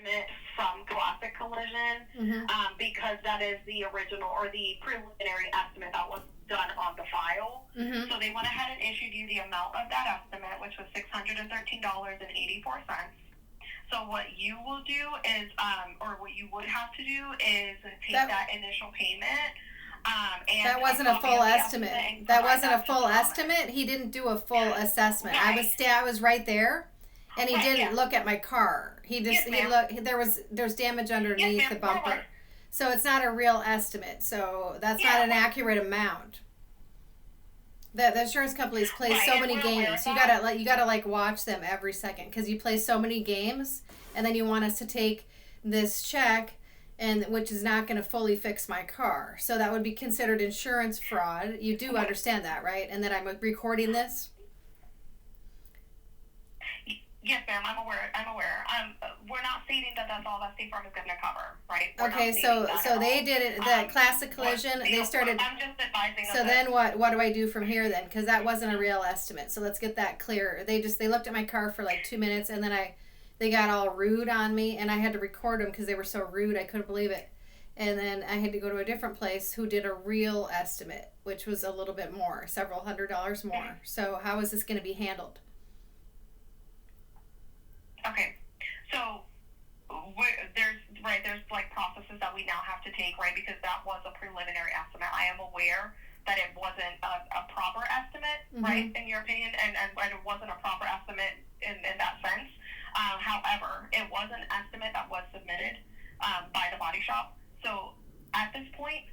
estimate from Classic Collision, because that is the original or the preliminary estimate that was done on the file. So they went ahead and issued you the amount of that estimate, which was $613.84. So what you will do is, or what you would have to do is take that initial payment. And that wasn't a full estimate. That wasn't a full estimate. He didn't do a full assessment. Right. I was right there, and he didn't look at my car. He just Yes, he looked. There's damage underneath the bumper, forward. so it's not a real estimate. So that's not an accurate amount. The insurance companies play so many games. You gotta like watch them every second because you play so many games, and then you want us to take this check, and which is not going to fully fix my car. So that would be considered insurance fraud. You do understand that, right? And that I'm recording this. Yes, ma'am. I'm aware. We're not stating that that's all that State Farm is going to cover, right? Okay, so they did it. The Classic Collision. They started. I'm just advising. So then what do I do from here then? Because that wasn't a real estimate. So let's get that clear. They looked at my car for like 2 minutes, and then they got all rude on me, and I had to record them because they were so rude. I couldn't believe it. And then I had to go to a different place who did a real estimate, which was a little bit more, several $100s more. So how is this going to be handled? Okay, so there's like processes that we now have to take, right? Because that was a preliminary estimate. I am aware that it wasn't a proper estimate, right? In your opinion, and it wasn't a proper estimate in that sense. However, it was an estimate that was submitted by the body shop. So at this point,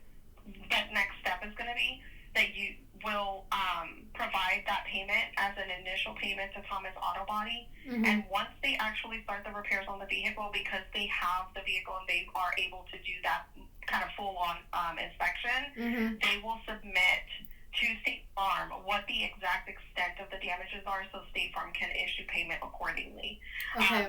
that next step is going to be that you will provide that payment as an initial payment to Thomas Auto Body. And once they actually start the repairs on the vehicle, because they have the vehicle and they are able to do that kind of full-on inspection, they will submit to State Farm what the exact extent of the damages are, so State Farm can issue payment accordingly.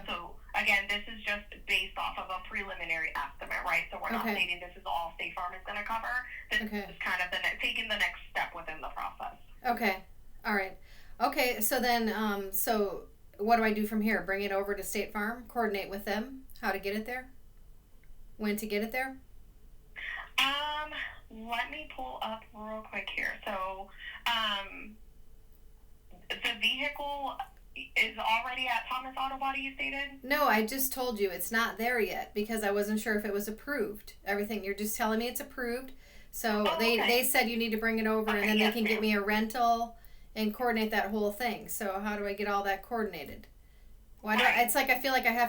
So again, this is just based off of a preliminary estimate, right? So we're not stating this is all State Farm is going to cover. This is kind of taking the next step within the process. Okay, all right. Okay, so then, so what do I do from here? Bring it over to State Farm, coordinate with them, how to get it there, when to get it there. Let me pull up real quick here. So, the vehicle is already at Thomas Auto Body, you stated? No, I just told you it's not there yet because I wasn't sure if it was approved. Everything, you're just telling me it's approved. So they said you need to bring it over and then they can get me a rental and coordinate that whole thing. So how do I get all that coordinated? Why do it's like I feel like I have to